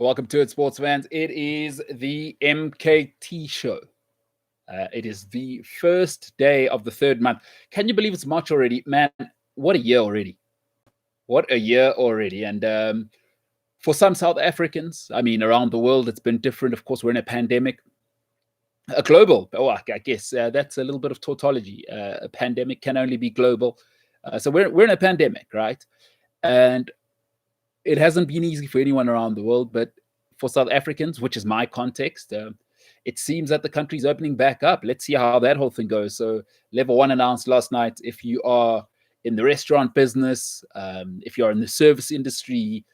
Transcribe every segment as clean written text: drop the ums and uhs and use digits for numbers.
Welcome to it, sports fans. It is the MKT Show. It is the first day of the third month. Can you believe it's March already? Man, what a year already. What a year already. And for some South Africans, I mean, around the world, it's been different. Of course, we're in a pandemic. A global, I guess that's a little bit of tautology. A pandemic can only be global. So we're in a pandemic, right? And it hasn't been easy for anyone around the world, but for South Africans, which is my context, it seems that the country's opening back up. Let's see how that whole thing goes. So Level 1 announced last night, if you are in the restaurant business, if you're in the service industry,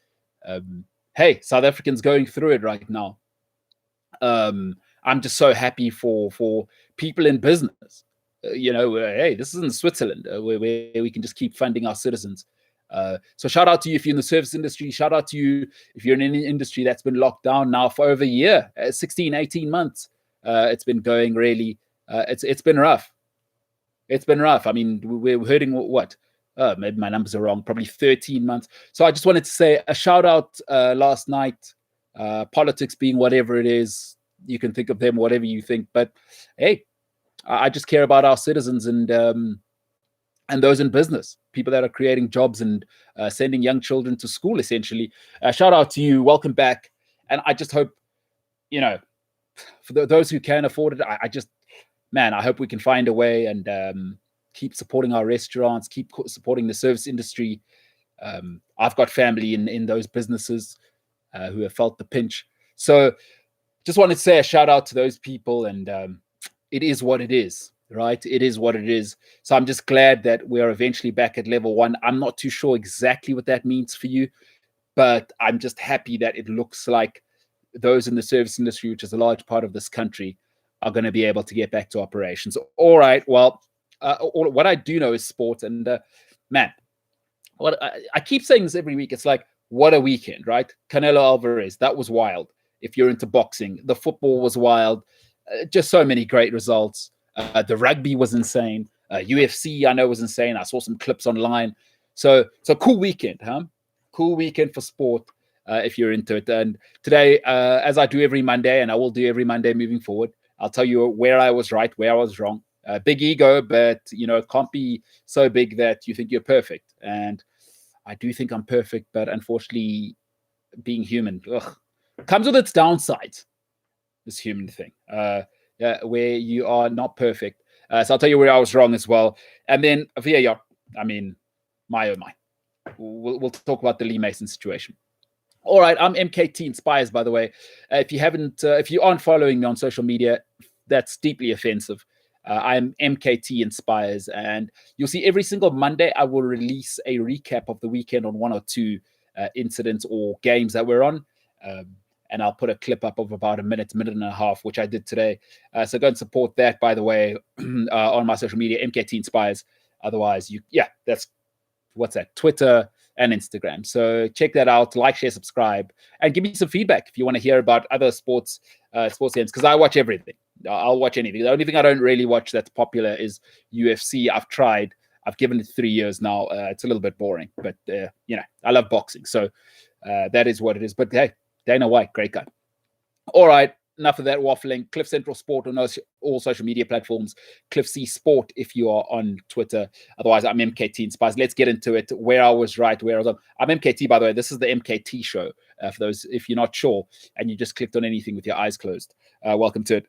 hey, South Africans going through it right now. I'm just so happy for people in business. Hey, this isn't Switzerland where we can just keep funding our citizens. So shout out to you if you're in the service industry. Shout out to you if you're in any industry that's been locked down now for over a year, 16, 18 months. It's been going really, it's been rough. It's been rough. I mean, we're hurting what? Maybe my numbers are wrong, probably 13 months. So I just wanted to say a shout out last night, politics being whatever it is. You can think of them, whatever you think. But hey, I just care about our citizens and those in business, people that are creating jobs and sending young children to school, essentially. Shout out to you. Welcome back. And I just hope, for those who can afford it, I hope we can find a way and keep supporting our restaurants, keep supporting the service industry. I've got family in those businesses who have felt the pinch. So just wanted to say a shout out to those people, and it is what it is. Right, it is what it is. So I'm just glad that we're eventually back at level 1. I'm not too sure exactly what that means for you, but I'm just happy that it looks like those in the service industry, which is a large part of this country, are going to be able to get back to operations. All right. Well, what I do know is sport, and man, what I keep saying this every week. It's like, what a weekend, right? Canelo Alvarez, that was wild. If you're into boxing, the football was wild. Just so many great results. The rugby was insane. UFC, I know, was insane. I saw some clips online. So cool weekend, huh? Cool weekend for sport if you're into it. And today, as I do every Monday, and I will do every Monday moving forward, I'll tell you where I was right, where I was wrong. Big ego, but, it can't be so big that you think you're perfect. And I do think I'm perfect, but unfortunately, being human comes with its downsides, this human thing. Where you are not perfect. So I'll tell you where I was wrong as well. And then VAR, I mean, my oh my. We'll talk about the Lee Mason situation. All right, I'm MKT Inspires, by the way. If you aren't following me on social media, that's deeply offensive. I'm MKT Inspires, and you'll see every single Monday I will release a recap of the weekend on one or two incidents or games that we're on. And I'll put a clip up of about a minute and a half, which I did today. So go and support that, by the way, on my social media, MKT Inspires. Otherwise, that's what's that? Twitter and Instagram. So check that out, like, share, subscribe, and give me some feedback if you want to hear about other sports games, because I watch everything. I'll watch anything. The only thing I don't really watch that's popular is UFC. I've tried. I've given it 3 years now. It's a little bit boring, but I love boxing. So that is what it is. But hey, Dana White, great guy. All right, enough of that waffling. Cliff Central Sport on all social media platforms. Cliff C Sport if you are on Twitter. Otherwise, I'm MKT Inspires. Let's get into it. Where I was right, where I was wrong. I'm MKT, by the way. This is the MKT Show. For those, if you're not sure, and you just clicked on anything with your eyes closed, welcome to it.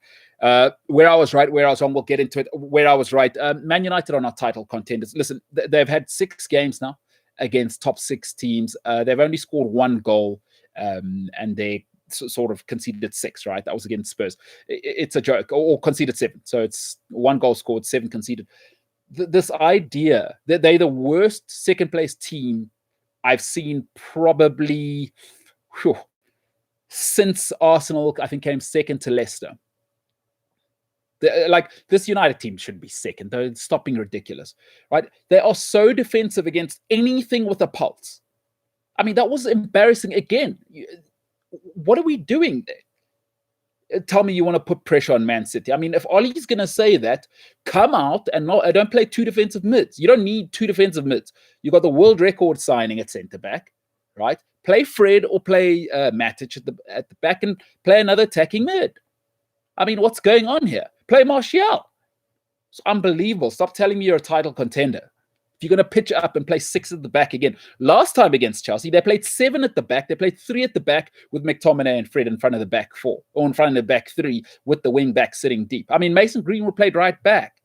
Where I was right, where I was wrong, we'll get into it. Where I was right, Man United are not title contenders. Listen, they've had 6 games now against top 6 teams. They've only scored 1 goal. And they sort of conceded 6, right? That was against Spurs. It's a joke, or conceded 7. So it's 1 goal scored, 7 conceded. This idea that they're the worst second place team I've seen probably since Arsenal, I think, came second to Leicester. This United team shouldn't be second. They're stopping ridiculous, right? They are so defensive against anything with a pulse. I mean, that was embarrassing again. What are we doing there? Tell me you want to put pressure on Man City. I mean, if Ollie's going to say that, come out and don't play 2 defensive mids. You don't need 2 defensive mids. You got the world record signing at centre back, right? Play Fred or play Matic at the back and play another attacking mid. I mean, what's going on here? Play Martial. It's unbelievable. Stop telling me you're a title contender. If you're going to pitch up and play 6 at the back again. Last time against Chelsea, they played 7 at the back. They played 3 at the back with McTominay and Fred in front of the back 4, or in front of the back 3 with the wing back sitting deep. I mean, Mason Greenwood played right back.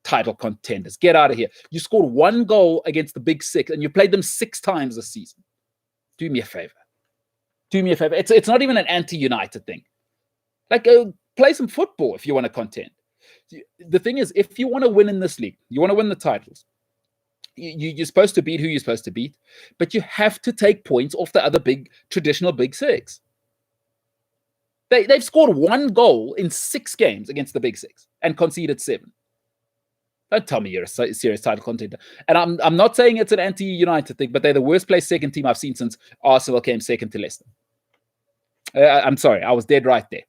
Title contenders. Get out of here. You scored 1 goal against the Big 6 and you played them 6 times this season. Do me a favor. Do me a favor. It's not even an anti-United thing. Like, play some football if you want to contend. The thing is, if you want to win in this league, you want to win the titles, you're supposed to beat who you're supposed to beat, but you have to take points off the other traditional Big 6. They've scored 1 goal in 6 games against the Big 6 and conceded 7. Don't tell me you're a serious title contender. And I'm not saying it's an anti-United thing, but they're the worst placed second team I've seen since Arsenal came second to Leicester. I'm sorry, I was dead right there.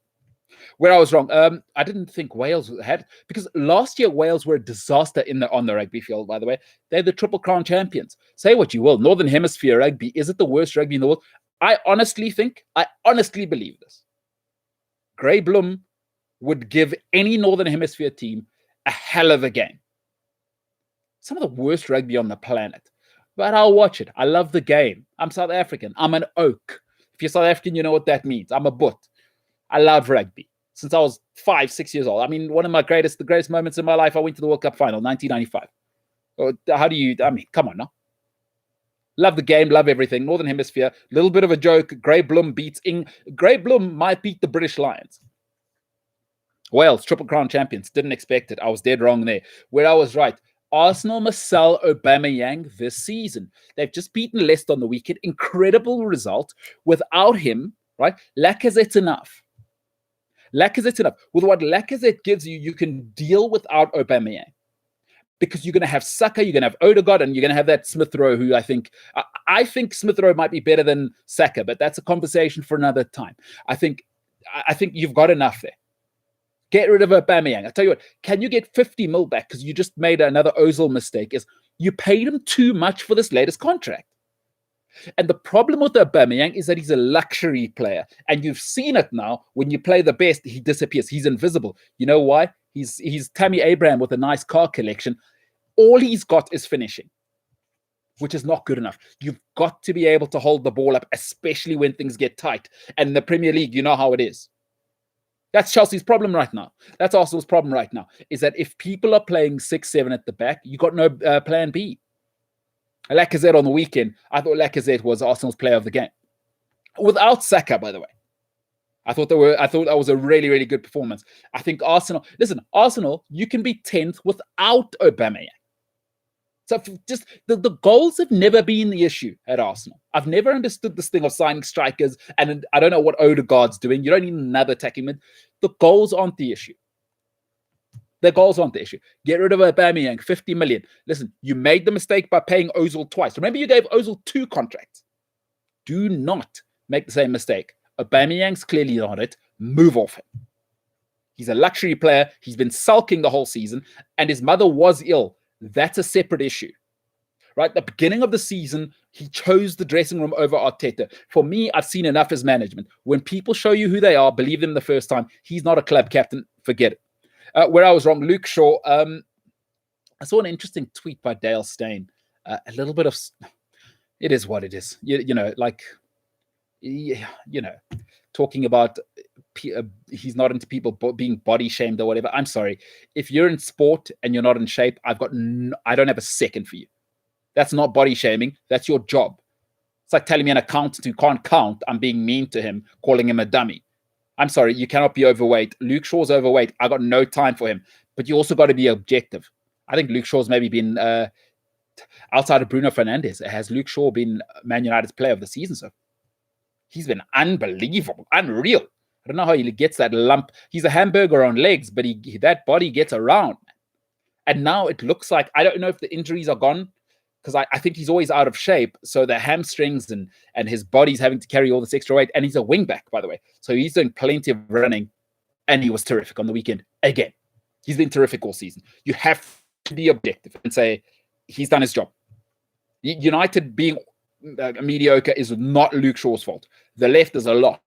Where I was wrong, I didn't think Wales had, because last year Wales were a disaster on the rugby field, by the way. They're the Triple Crown champions. Say what you will, Northern Hemisphere rugby, is it the worst rugby in the world? I honestly believe this. Grey Bloom would give any Northern Hemisphere team a hell of a game. Some of the worst rugby on the planet. But I'll watch it. I love the game. I'm South African. I'm an oak. If you're South African, you know what that means. I'm a butt. I love rugby since I was 5, 6 years old. I mean, one of the greatest moments in my life, I went to the World Cup final, 1995. Come on now. Love the game, love everything. Northern Hemisphere, little bit of a joke. Grey Bloom Grey Bloom might beat the British Lions. Wales, Triple Crown champions. Didn't expect it. I was dead wrong there. Where I was right, Arsenal must sell Aubameyang this season. They've just beaten Leicester on the weekend. Incredible result. Without him, right? Lacazette's enough. Lacazette's enough. With what Lacazette gives you, you can deal without Aubameyang. Because you're going to have Saka, you're going to have Odegaard, and you're going to have that Smith Rowe, who I think Smith Rowe might be better than Saka, but that's a conversation for another time. I think you've got enough there. Get rid of Aubameyang. I tell you what, can you get 50 mil back? Because you just made another Ozil mistake. Is you paid him too much for this latest contract. And the problem with Aubameyang is that he's a luxury player. And you've seen it now. When you play the best, he disappears. He's invisible. You know why? He's Tammy Abraham with a nice car collection. All he's got is finishing, which is not good enough. You've got to be able to hold the ball up, especially when things get tight. And in the Premier League, you know how it is. That's Chelsea's problem right now. That's Arsenal's problem right now, is that if people are playing 6-7 at the back, you got no plan B. Lacazette on the weekend, I thought Lacazette was Arsenal's player of the game. Without Saka, by the way. I thought that was a really, really good performance. I think Arsenal, you can be 10th without Aubameyang. So just the goals have never been the issue at Arsenal. I've never understood this thing of signing strikers, and I don't know what Odegaard's doing. You don't need another attacking mid. The goals aren't the issue. The goals aren't the issue. Get rid of Aubameyang, 50 million. Listen, you made the mistake by paying Ozil twice. Remember, you gave Ozil 2 contracts. Do not make the same mistake. Aubameyang's clearly not it. Move off him. He's a luxury player. He's been sulking the whole season, and his mother was ill. That's a separate issue, right? At the beginning of the season, he chose the dressing room over Arteta. For me, I've seen enough as management. When people show you who they are, believe them the first time. He's not a club captain. Forget it. Where I was wrong, Luke Shaw. I saw an interesting tweet by Dale Steyn. A little bit of, it is what it is. Talking about he's not into people being body shamed or whatever. I'm sorry. If you're in sport and you're not in shape, I don't have a second for you. That's not body shaming. That's your job. It's like telling me an accountant who can't count, I'm being mean to him, calling him a dummy. I'm sorry. You cannot be overweight. Luke Shaw's overweight. I got no time for him. But you also got to be objective. I think Luke Shaw's maybe been, outside of Bruno Fernandes, has Luke Shaw been Man United's player of the season so he's been unbelievable, unreal. I don't know how he gets that lump. He's a hamburger on legs, but that body gets around. And now it looks like, I don't know if the injuries are gone, because I think he's always out of shape. So the hamstrings and his body's having to carry all this extra weight. And he's a wing back, by the way. So he's doing plenty of running. And he was terrific on the weekend. Again, he's been terrific all season. You have to be objective and say, he's done his job. United being mediocre is not Luke Shaw's fault. The left is a lock.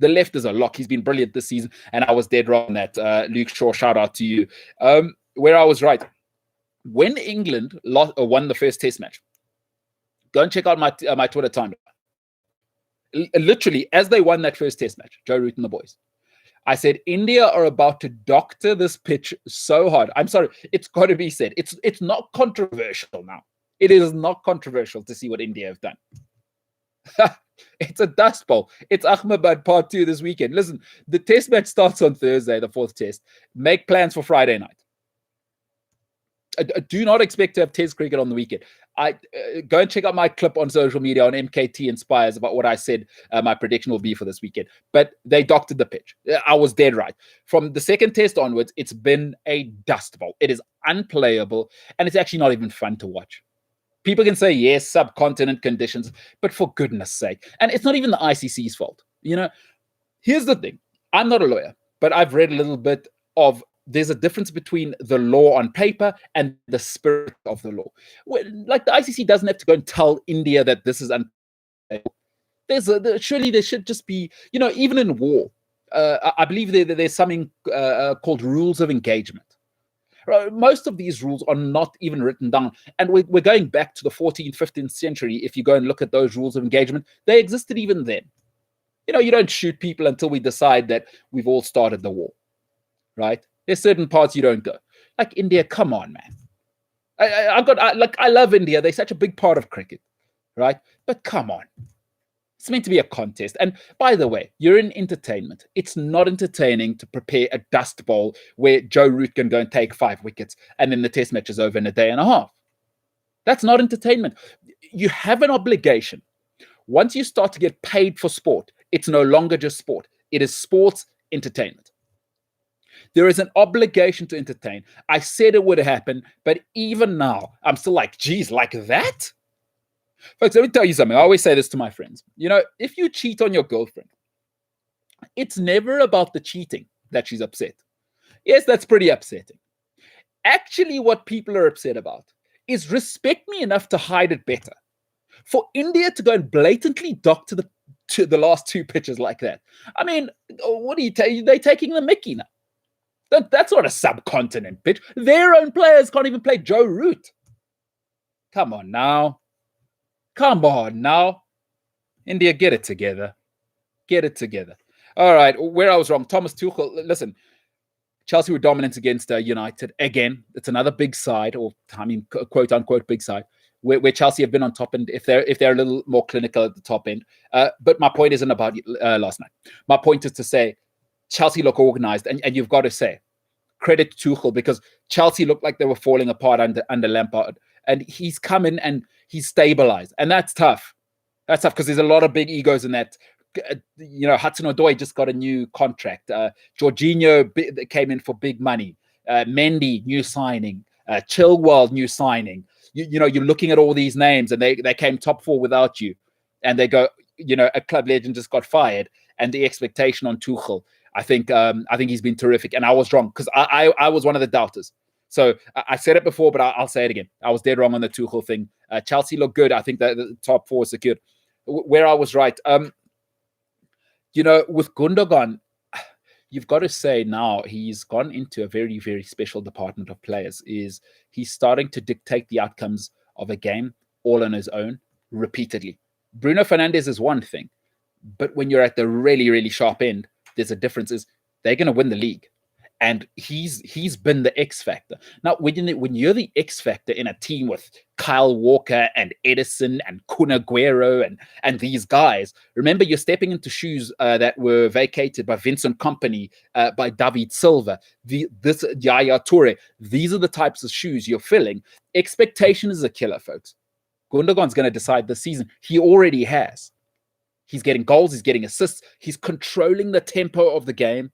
The left is a lock. He's been brilliant this season, and I was dead wrong on that. Luke Shaw, shout out to you. Where I was right. When England won the first test match, go and check out my Twitter timeline. Literally, as they won that first test match, Joe Root and the boys, I said, India are about to doctor this pitch so hard. I'm sorry, it's got to be said. It's not controversial now. It is not controversial to see what India have done. It's a dust bowl. It's Ahmedabad Part 2 this weekend. Listen, the test match starts on Thursday, the fourth test. Make plans for Friday night. I do not expect to have test cricket on the weekend. Go and check out my clip on social media on MKT Inspires about what I said my prediction will be for this weekend. But they doctored the pitch. I was dead right. From the second test onwards, it's been a dust bowl. It is unplayable, and it's actually not even fun to watch. People can say, yes, subcontinent conditions, but for goodness sake. And it's not even the ICC's fault. You know, here's the thing. I'm not a lawyer, but I've read a little bit of there's a difference between the law on paper and the spirit of the law. Like the ICC doesn't have to go and tell India that this is unplayable. Surely there should just be, you know, even in war, I believe there's something called rules of engagement. Most of these rules are not even written down. And we're going back to the 14th, 15th century. If you go and look at those rules of engagement, they existed even then. You know, you don't shoot people until we decide that we've all started the war, right? There's certain parts you don't go. Like India, come on, man. I love India. They're such a big part of cricket, right? But come on. It's meant to be a contest. And by the way, you're in entertainment. It's not entertaining to prepare a dust bowl where Joe Root can go and take 5 wickets and then the test match is over in a day and a half. That's not entertainment. You have an obligation. Once you start to get paid for sport, it's no longer just sport. It is sports entertainment. There is an obligation to entertain. I said it would happen, but even now, I'm still like, geez, like that? Folks, let me tell you something. I always say this to my friends. You know, if you cheat on your girlfriend, it's never about the cheating that she's upset. Yes, that's pretty upsetting. Actually, what people are upset about is respect me enough to hide it better. For India to go and blatantly dock to the last 2 pitches like that. I mean, what are you they're taking the mickey now. That's not a subcontinent pitch. Their own players can't even play Joe Root. Come on now. Come on now. India, get it together. Get it together. All right, where I was wrong. Thomas Tuchel, listen, Chelsea were dominant against United. Again, it's another big side, or I mean, quote unquote, big side, where Chelsea have been on top end if they're a little more clinical at the top end. But my point isn't about last night. My point is to say Chelsea look organized, and you've got to say credit to Tuchel because Chelsea looked like they were falling apart under Lampard, and he's come in and he's stabilized, and that's tough. That's tough because there's a lot of big egos in that. You know, Hudson-Odoi just got a new contract. Jorginho came in for big money. Mendy, new signing. Chilwell, new signing. You know, you're looking at all these names, and they came top 4 without you, and they go, you know, a club legend just got fired, and the expectation on Tuchel. I think he's been terrific, and I was wrong because I was one of the doubters. So I said it before, but I'll say it again. I was dead wrong on the Tuchel thing. Chelsea looked good. I think that the top 4 is secured. Where I was right, you know, with Gundogan, you've got to say now he's gone into a very, very special department of players. He's starting to dictate the outcomes of a game all on his own repeatedly. Bruno Fernandes is one thing, but when you're at the really, really sharp end, there's a difference. Is they're going to win the league, and he's been the X factor. Now, when you're the X factor in a team with Kyle Walker and Edison and Kun Aguero and these guys, remember you're stepping into shoes that were vacated by Vincent Kompany, by David Silva, this Yaya Toure. These are the types of shoes you're filling. Expectation is a killer, folks. Gundogan's going to decide this season. He already has. He's getting goals. He's getting assists. He's controlling the tempo of the game.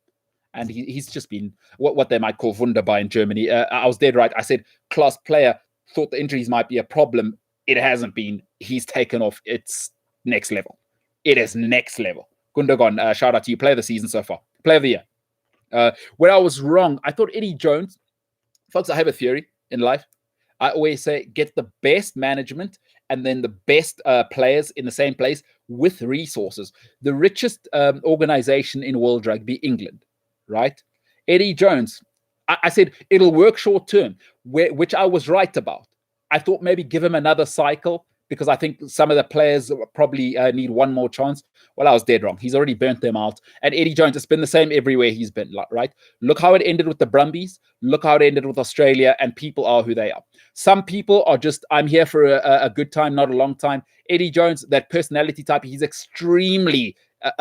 And he's just been what they might call wunderbar in Germany. I was dead right. I said class player, thought the injuries might be a problem. It hasn't been. He's taken off. It's next level. It is next level. Gundogan, shout out to you. Player of the season so far. Player of the year. Where I was wrong, I thought Eddie Jones. Folks, I have a theory in life. I always say get the best management and then the best players in the same place with resources. The richest organization in world rugby, England, right? Eddie Jones, I said it'll work short term, which I was right about. I thought maybe give him another cycle because I think some of the players probably need one more chance. Well, I was dead wrong. He's already burnt them out. And Eddie Jones, it's been the same everywhere he's been, right? Look how it ended with the Brumbies. Look how it ended with Australia, and people are who they are. Some people are just, I'm here for a good time, not a long time. Eddie Jones, that personality type, he's extremely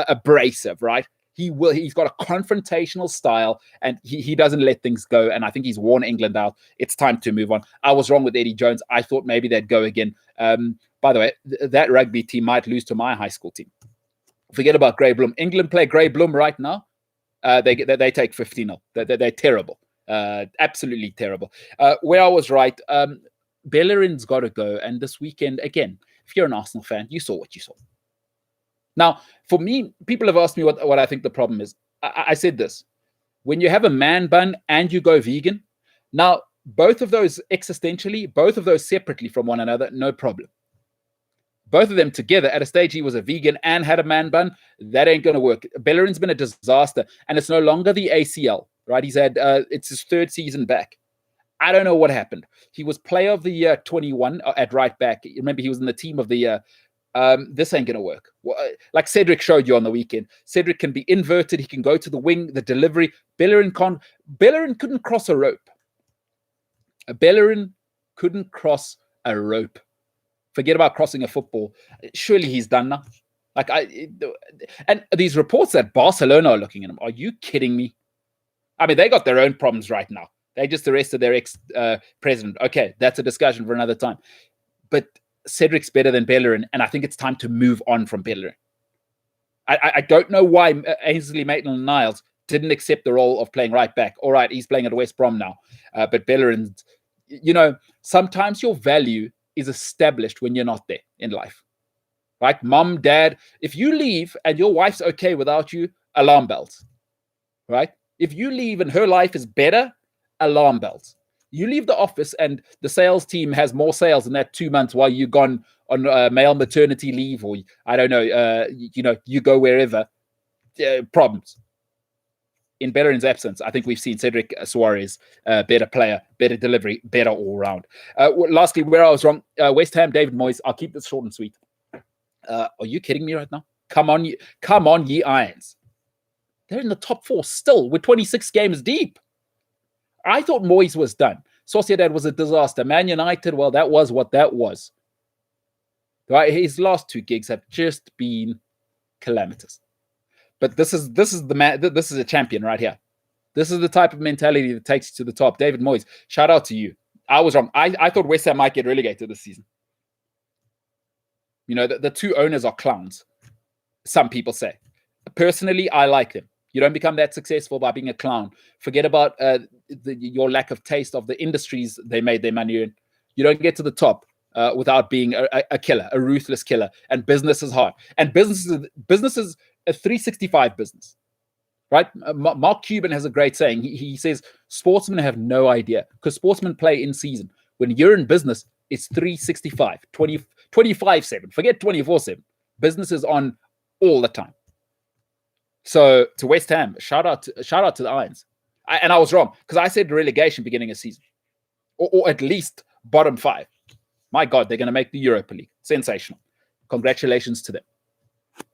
abrasive, right? He's got a confrontational style, and he doesn't let things go. And I think he's worn England out. It's time to move on. I was wrong with Eddie Jones. I thought maybe they'd go again. By the way, that rugby team might lose to my high school team. Forget about Grey Bloom. England play Grey Bloom right now. They take 15-0. They're terrible. Absolutely terrible. Where I was right, Bellerin's got to go. And this weekend, again, if you're an Arsenal fan, you saw what you saw. Now, for me, people have asked me what I think the problem is. I said this. When you have a man bun and you go vegan, now, both of those existentially, both of those separately from one another, no problem. Both of them together, at a stage he was a vegan and had a man bun, that ain't going to work. Bellerin's been a disaster, and it's no longer the ACL, right? He's had, it's his third season back. I don't know what happened. He was player of the year 21 at right back. Remember, he was in the team of the year. This ain't going to work. Like Cedric showed you on the weekend. Cedric can be inverted. He can go to the wing, the delivery. Bellerin couldn't cross a rope. Bellerin couldn't cross a rope. Forget about crossing a football. Surely he's done now. And these reports that Barcelona are looking at him. Are you kidding me? I mean, they got their own problems right now. They just arrested their ex-president. Okay, that's a discussion for another time. But Cedric's better than Bellerin, and I think it's time to move on from Bellerin. I don't know why Ainsley Maitland-Niles didn't accept the role of playing right back. All right, he's playing at West Brom now. But Bellerin, sometimes your value is established when you're not there in life. Right? Mom, dad, if you leave and your wife's okay without you, alarm bells. Right? If you leave and her life is better, alarm bells. You leave the office and the sales team has more sales in that 2 months while you've gone on male maternity leave, or I don't know, you go wherever. Problems. In Bellerin's absence, I think we've seen Cedric Suarez, better player, better delivery, better all round. Lastly, where I was wrong, West Ham, David Moyes. I'll keep this short and sweet. Are you kidding me right now? Come on, ye Irons. They're in the top 4 still. We're 26 games deep. I thought Moyes was done. Sociedad was a disaster. Man United, well, that was what that was. Right? His last 2 gigs have just been calamitous. But this is the man. This is a champion right here. This is the type of mentality that takes you to the top. David Moyes, shout out to you. I was wrong. I thought West Ham might get relegated this season. The 2 owners are clowns. Some people say. Personally, I like them. You don't become that successful by being a clown. Forget about your lack of taste of the industries they made their money in. You don't get to the top without being a killer, a ruthless killer. And business is hard. And business is a 365 business, right? Mark Cuban has a great saying. He says, sportsmen have no idea because sportsmen play in season. When you're in business, it's 365, 25/7. Forget 24/7. Business is on all the time. So to West Ham, shout out to the Irons. And I was wrong because I said relegation beginning of season, or at least bottom 5. My God, they're going to make the Europa League. Sensational. Congratulations to them.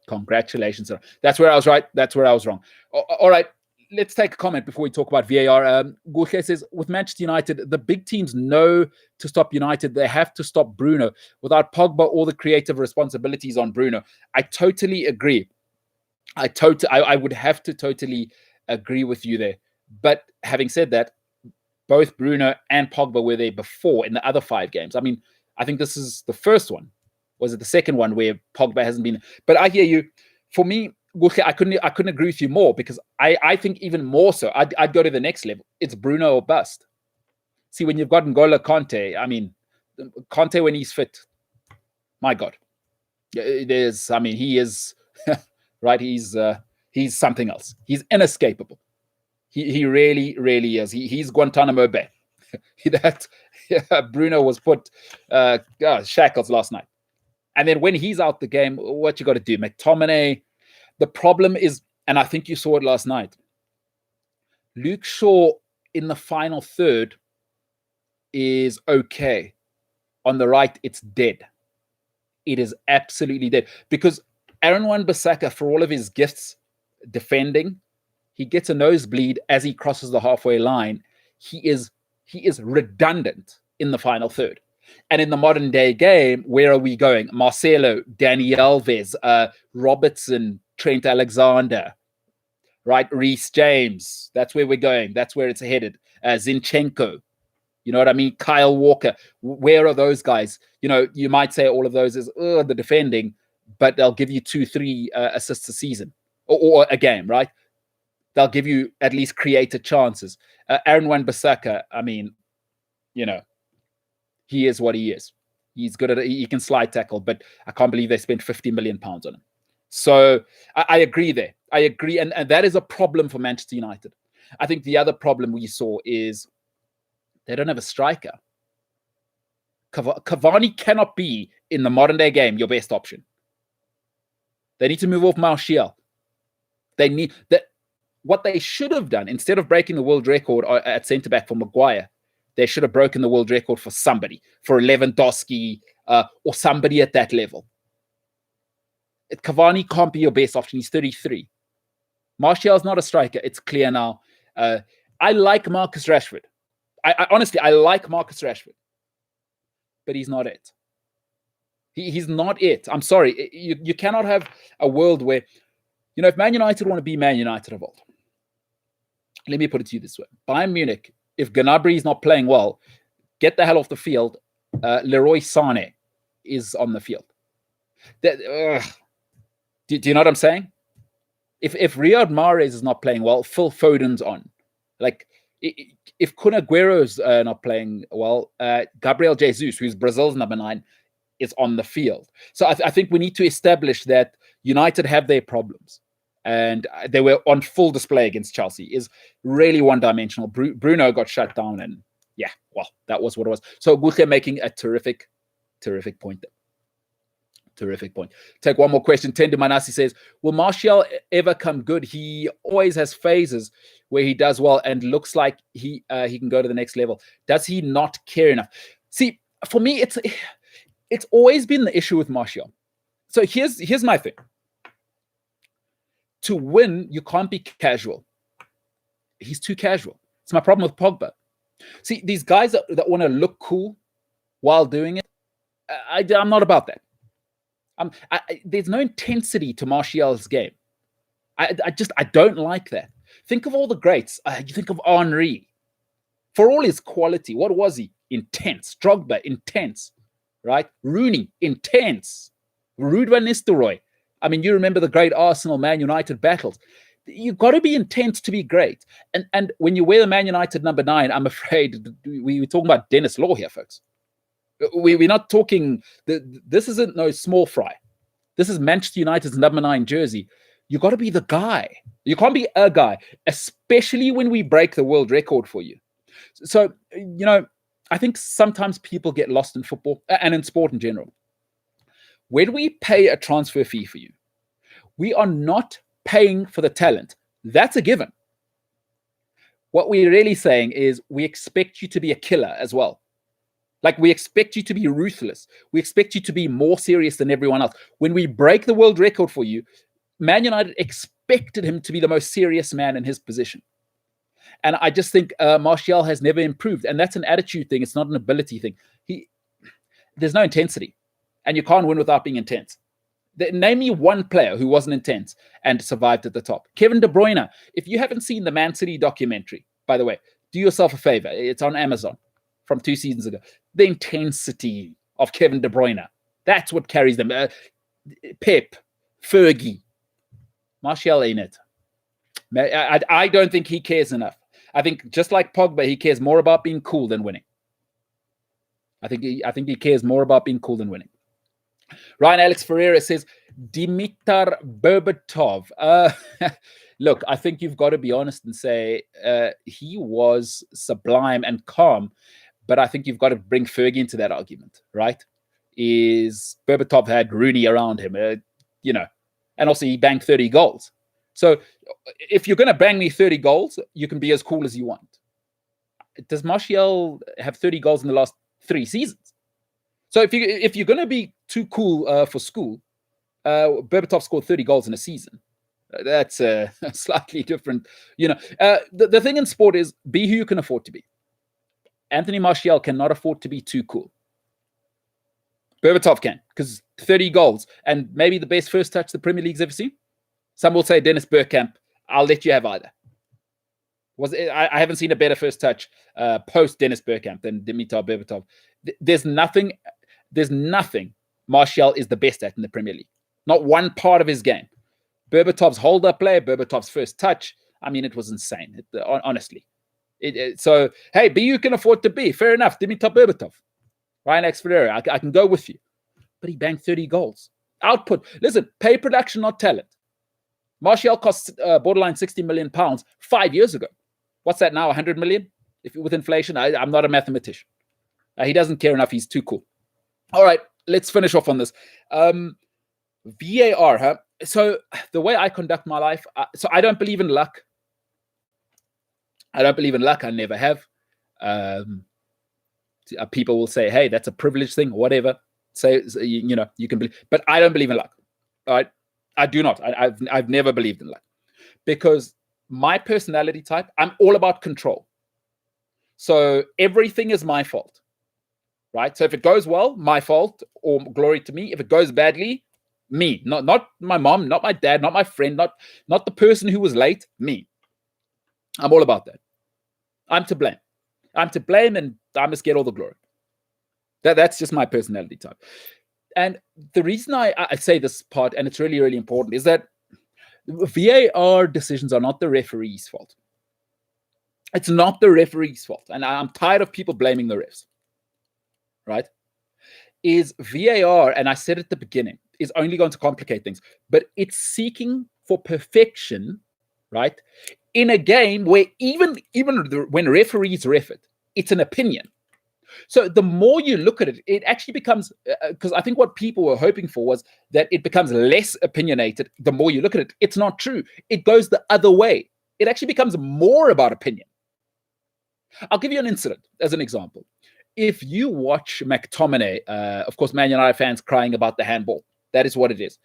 Congratulations. That's where I was right. That's where I was wrong. All right. Let's take a comment before we talk about VAR. Gulke says, with Manchester United, the big teams know to stop United. They have to stop Bruno. Without Pogba, all the creative responsibilities on Bruno. I totally agree. I would have to totally agree with you there. But having said that, both Bruno and Pogba were there before in the other 5 games. I mean, I think this is the first one. Was it the second one where Pogba hasn't been? But I hear you. For me, I couldn't agree with you more because I think even more so. I'd go to the next level. It's Bruno or bust. See, when you've got N'Golo Kante, I mean, Kante when he's fit, my God, he is right. He's something else. He's inescapable. He really, really is. He's Guantanamo Bay. Bruno was put shackles last night. And then when he's out the game, what you got to do? McTominay. The problem is, and I think you saw it last night, Luke Shaw in the final third is okay. On the right, it's dead. It is absolutely dead. Because Aaron Wan-Bissaka, for all of his gifts defending, he gets a nosebleed as he crosses the halfway line. He is redundant in the final third. And in the modern day game, where are we going? Marcelo, Dani Alves, Robertson, Trent Alexander, right? Reece James. That's where we're going. That's where it's headed. Zinchenko. You know what I mean? Kyle Walker. Where are those guys? You know, you might say all of those is the defending, but they'll give you 2-3 assists a season or a game, right? They'll give you at least created chances. Aaron Wan-Bissaka, I mean, you know, he is what he is. He's good at it. He can slide tackle, but I can't believe they spent 50 million pounds on him. So I agree there. I agree. And that is a problem for Manchester United. I think the other problem we saw is they don't have a striker. Cavani cannot be, in the modern day game, your best option. They need to move off Martial. They need that. What they should have done, instead of breaking the world record at centre-back for Maguire, they should have broken the world record for somebody, for Lewandowski or somebody at that level. Cavani can't be your best option. He's 33. Martial's not a striker. It's clear now. I like Marcus Rashford. I honestly, I like Marcus Rashford. But he's not it. He's not it. I'm sorry. You cannot have a world where, you know, if Man United want to be Man United of old, let me put it to you this way. Bayern Munich, if Gnabry is not playing well, get the hell off the field. Leroy Sané is on the field. Do you know what I'm saying? If Riyad Mahrez is not playing well, Phil Foden's on. Like, if Kun Aguero's not playing well, Gabriel Jesus, who's Brazil's number 9, is on the field. So I think we need to establish that United have their problems. And they were on full display against Chelsea. Is really one-dimensional. Bruno got shut down, and yeah, well, that was what it was. So Guche making a terrific point there. Terrific point. Take one more question. Tendo Manasi says, will Martial ever come good? He always has phases where he does well and looks like he can go to the next level. Does he not care enough? See, for me, it's always been the issue with Martial. So here's my thing. To win, you can't be casual. He's too casual. It's my problem with Pogba. See, these guys that want to look cool while doing it, I'm not about that. There's no intensity to Martial's game. I don't like that. Think of all the greats. You think of Henry. For all his quality, what was he? Intense. Drogba, intense. Right? Rooney, intense. Ruud van Nistelrooy. I mean, you remember the great Arsenal Man United battles. You've got to be intense to be great. And when you wear the Man United number 9, I'm afraid we're talking about Dennis Law here, folks. We're not talking, this isn't no small fry. This is Manchester United's number 9 jersey. You got to be the guy. You can't be a guy, especially when we break the world record for you. So, you know, I think sometimes people get lost in football and in sport in general. When we pay a transfer fee for you, we are not paying for the talent. That's a given. What we're really saying is we expect you to be a killer as well. Like, we expect you to be ruthless. We expect you to be more serious than everyone else. When we break the world record for you, Man United expected him to be the most serious man in his position. And I just think Martial has never improved. And that's an attitude thing. It's not an ability thing. There's no intensity. And you can't win without being intense. Name me one player who wasn't intense and survived at the top. Kevin De Bruyne. If you haven't seen the Man City documentary, by the way, do yourself a favor. It's on Amazon from 2 seasons ago. The intensity of Kevin De Bruyne. That's what carries them. Pep, Fergie, Martial ain't it. I don't think he cares enough. I think just like Pogba, he cares more about being cool than winning. I think he cares more about being cool than winning. Ryan Alex Ferreira says, Dimitar Berbatov. Look, I think you've got to be honest and say he was sublime and calm. but I think you've got to bring Fergie into that argument, right? Is Berbatov had Rooney around him, and also he banged 30 goals. So if you're going to bang me 30 goals, you can be as cool as you want. Does Martial have 30 goals in the last 3 seasons? So if you're going to be too cool for school, Berbatov scored 30 goals in a season. That's slightly different. The thing in sport is be who you can afford to be. Anthony Martial cannot afford to be too cool. Berbatov can, because 30 goals and maybe the best first touch the Premier League's ever seen. Some will say Dennis Bergkamp. I'll let you have either. I haven't seen a better first touch post Dennis Bergkamp than Dimitar Berbatov. There's nothing Martial is the best at in the Premier League. Not one part of his game. Berbatov's hold-up play, Berbatov's first touch. I mean, it was insane, honestly. So, hey, be you can afford to be. Fair enough. Dimitar Berbatov. Ryan X Ferreira, I can go with you. But he banged 30 goals. Output. Listen, pay production, not talent. Martial cost borderline £60 million 5 years ago. What's that now, 100 million? With inflation, I'm not a mathematician. He doesn't care enough. He's too cool. All right, let's finish off on this. VAR, huh? So the way I conduct my life, so I don't believe in luck. I never have. People will say, hey, that's a privilege thing, whatever. You can believe, but I don't believe in luck. All right. I do not. I've never believed in luck, because my personality type, I'm all about control. So everything is my fault, right? So if it goes well, my fault, or glory to me. If it goes badly, me. Not my mom, not my dad, not my friend, not the person who was late. Me. I'm all about that. I'm to blame. And I must get all the glory. That's just my personality type. And the reason I say this part, and it's really, really important, is that VAR decisions are not the referee's fault. It's not the referee's fault. And I'm tired of people blaming the refs, right? Is VAR, and I said at the beginning, is only going to complicate things, but it's seeking for perfection, right? In a game where even when referees ref it, it's an opinion. So the more you look at it, it actually becomes, because I think what people were hoping for was that it becomes less opinionated the more you look at it. It's not true. It goes the other way. It actually becomes more about opinion. I'll give you an incident as an example. If you watch McTominay, of course, Man United fans crying about the handball. That is what it is.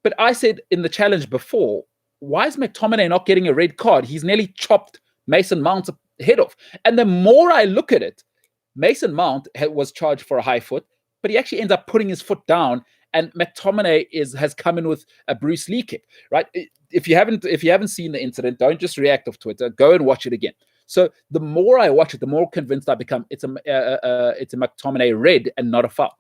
But I said in the challenge before, why is McTominay not getting a red card? He's nearly chopped Mason Mount's head off. And the more I look at it, Mason Mount was charged for a high foot, but he actually ends up putting his foot down, and McTominay has come in with a Bruce Lee kick, right? If you haven't seen the incident, don't just react off Twitter. Go and watch it again. So the more I watch it, the more convinced I become it's a McTominay red and not a foul.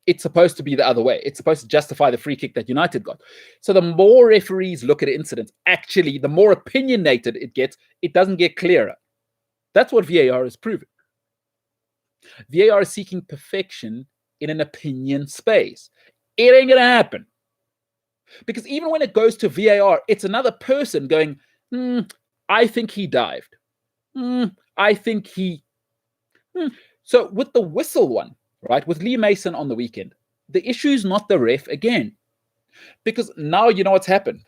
It's supposed to be the other way. It's supposed to justify the free kick that United got. So the more referees look at incidents, actually, the more opinionated it gets. It doesn't get clearer. That's what VAR is proving. VAR is seeking perfection in an opinion space. It ain't going to happen. Because even when it goes to VAR, it's another person going, I think he dived. I think he... So with the whistle one, right, with Lee Mason on the weekend, the issue is not the ref again. Because now you know what's happened.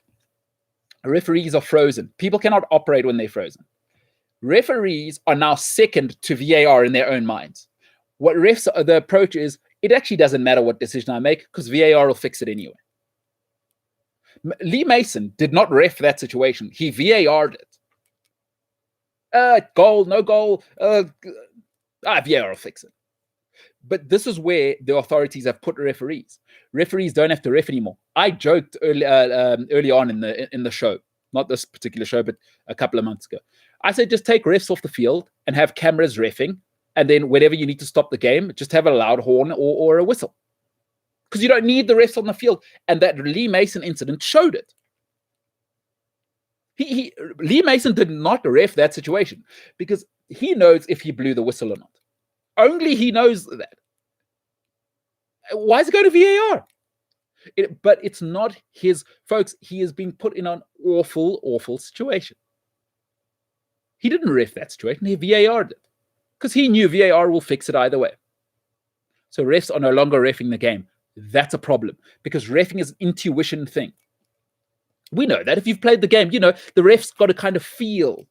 Referees are frozen. People cannot operate when they're frozen. Referees are now second to VAR in their own minds. What the approach is, it actually doesn't matter what decision I make because VAR will fix it anyway. Lee Mason did not ref that situation. He VAR'd it. Goal, no goal. VAR will fix it. But this is where the authorities have put referees. Referees don't have to ref anymore. I joked early on in the show, not this particular show, but a couple of months ago. I said, just take refs off the field and have cameras reffing. And then whenever you need to stop the game, just have a loud horn or a whistle. Because you don't need the refs on the field. And that Lee Mason incident showed it. Lee Mason did not ref that situation because he knows if he blew the whistle or not. Only he knows that. Why is it going to VAR? But it's not his, folks. He is being put in an awful, awful situation. He didn't ref that situation. He VAR'd it. because he knew VAR will fix it either way. So refs are no longer reffing the game. That's a problem because reffing is an intuition thing. We know that if you've played the game, you know, the ref's got to kind of feel,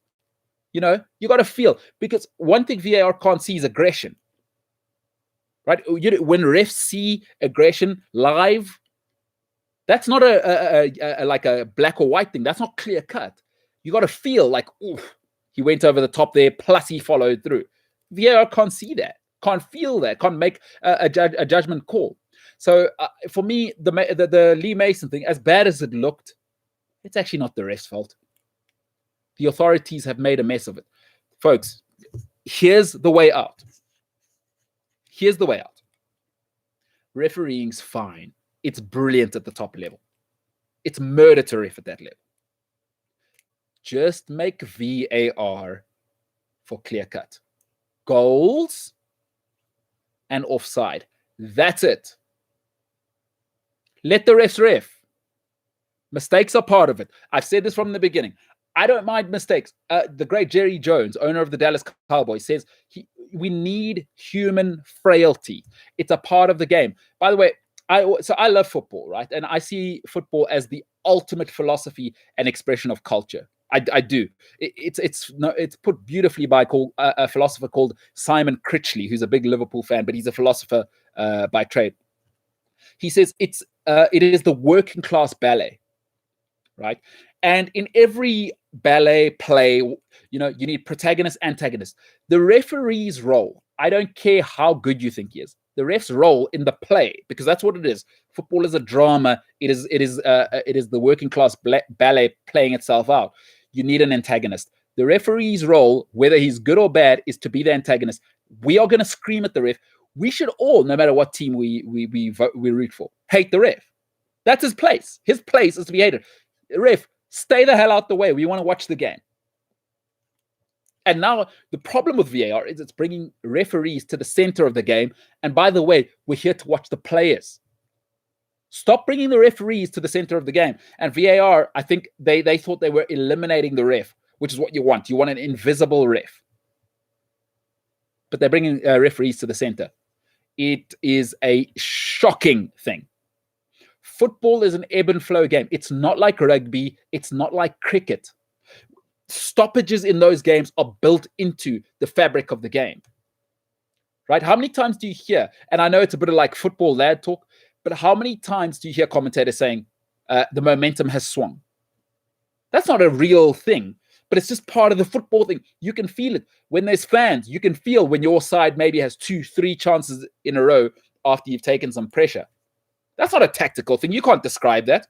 you know, you got to feel, because one thing VAR can't see is aggression, right? You know, when refs see aggression live, that's not like a black or white thing. That's not clear cut. You got to feel like, oof, he went over the top there, plus he followed through. VAR can't see that, can't feel that, can't make a judgment call. So for me, the Lee Mason thing, as bad as it looked, it's actually not the ref's fault. The authorities have made a mess of it. Folks, here's the way out. Here's the way out. Refereeing's fine. It's brilliant at the top level. It's murder to ref at that level. Just make VAR for clear cut. Goals and offside. That's it. Let the refs ref. Mistakes are part of it. I've said this from the beginning. I don't mind mistakes. The great Jerry Jones, owner of the Dallas Cowboys, says we need human frailty. It's a part of the game. By the way, I love football, right? And I see football as the ultimate philosophy and expression of culture. I do. It's put beautifully by a philosopher called Simon Critchley, who's a big Liverpool fan, but he's a philosopher by trade. He says it is the working class ballet, right? And in every ballet play, you know, you need protagonist, antagonist. The referee's role, I don't care how good you think he is, the ref's role in the play, because that's what it is. Football is a drama. It is the working class ballet playing itself out. You need an antagonist. The referee's role, whether he's good or bad, is to be the antagonist. We are going to scream at the ref. We should all, no matter what team we root for, hate the ref. That's his place. His place is to be hated. Ref, stay the hell out the way. We want to watch the game. And now the problem with VAR is it's bringing referees to the center of the game. And by the way, we're here to watch the players. Stop bringing the referees to the center of the game. And VAR, I think they thought they were eliminating the ref, which is what you want. You want an invisible ref. But they're bringing referees to the center. It is a shocking thing. Football is an ebb and flow game. It's not like rugby. It's not like cricket. Stoppages in those games are built into the fabric of the game. Right? How many times do you hear, and I know it's a bit of like football lad talk, but how many times do you hear commentators saying the momentum has swung? That's not a real thing, but it's just part of the football thing. You can feel it. When there's fans, you can feel when your side maybe has 2-3 chances in a row after you've taken some pressure. That's not a tactical thing. You can't describe that.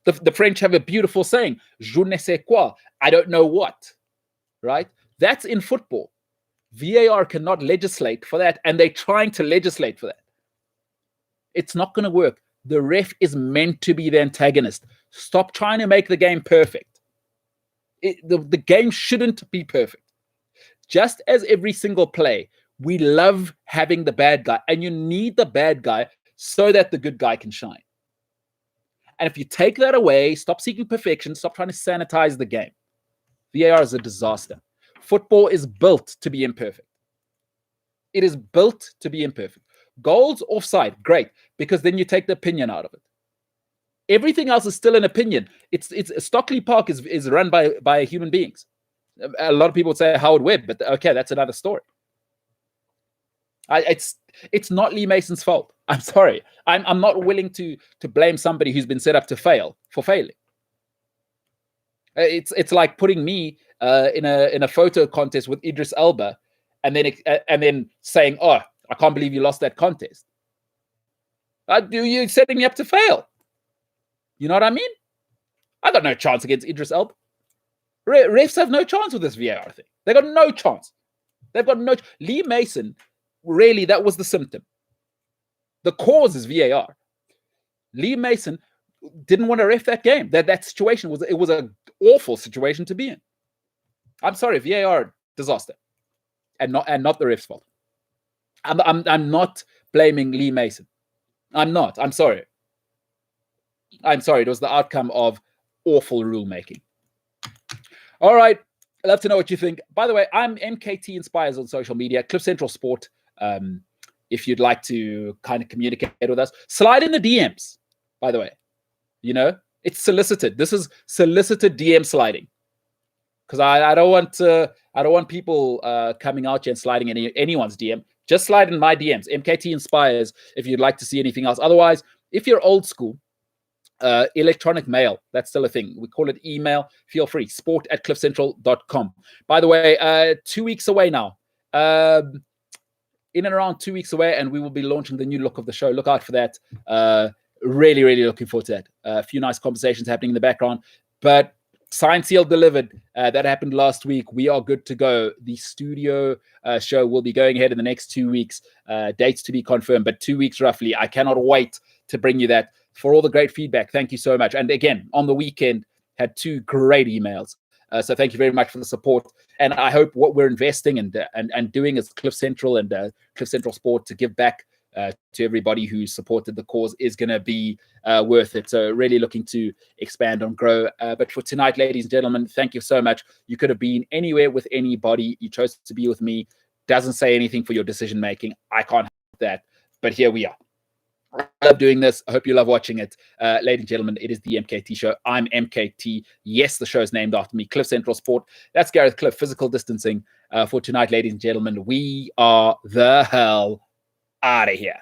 The French have a beautiful saying, je ne sais quoi, I don't know what, right? That's in football. VAR cannot legislate for that, and they're trying to legislate for that. It's not going to work. The ref is meant to be the antagonist. Stop trying to make the game perfect. The game shouldn't be perfect. Just as every single play, we love having the bad guy, and you need the bad guy so that the good guy can shine. And if you take that away, stop seeking perfection, stop trying to sanitize the game. VAR is a disaster. Football is built to be imperfect. It is built to be imperfect. Goals offside, great, because then you take the opinion out of it. Everything else is still an opinion. It's Stockley Park is run by human beings. A lot of people would say Howard Webb, but okay, that's another story. It's not Lee Mason's fault. I'm sorry. I'm not willing to blame somebody who's been set up to fail for failing. It's like putting me in a photo contest with Idris Elba, and then saying, "Oh, I can't believe you lost that contest." You're setting me up to fail. You know what I mean? I got no chance against Idris Elba. Refs have no chance with this VAR thing. They got no chance. They've got no. Lee Mason, really, that was the symptom. The cause is VAR. Lee Mason didn't want to ref that game. That situation was an awful situation to be in. I'm sorry, VAR disaster, and not the ref's fault. I'm not blaming Lee Mason. I'm not. I'm sorry. It was the outcome of awful rulemaking. All right, I'd love to know what you think. By the way, I'm MKT Inspires on social media, Cliff Central Sport. If you'd like to kind of communicate with us, slide in the DMs, by the way. It's solicited. This is solicited DM sliding. Because I don't want people coming out here and sliding in anyone's DM. Just slide in my DMs, MKT Inspires, if you'd like to see anything else. Otherwise, if you're old school, electronic mail, that's still a thing. We call it email. Feel free, sport@cliffcentral.com. By the way, 2 weeks away now. In and around 2 weeks away, and we will be launching the new look of the show. Look out for that. Really, really looking forward to that. A few nice conversations happening in the background. But signed, sealed, delivered. That happened last week. We are good to go. The studio show will be going ahead in the next 2 weeks. Dates to be confirmed, but 2 weeks roughly. I cannot wait to bring you that. For all the great feedback, thank you so much. And again, on the weekend, had 2 great emails. So thank you very much for the support. And I hope what we're investing and doing as Cliff Central and Cliff Central Sport to give back to everybody who supported the cause is going to be worth it. So really looking to expand and grow. But for tonight, ladies and gentlemen, thank you so much. You could have been anywhere with anybody. You chose to be with me. Doesn't say anything for your decision making. I can't help that. But here we are. I love doing this. I hope you love watching it. Ladies and gentlemen, it is the MKT Show. I'm MKT. Yes, the show is named after me, Cliff Central Sport. That's Gareth Cliff, physical distancing. For tonight, ladies and gentlemen, we are the hell out of here.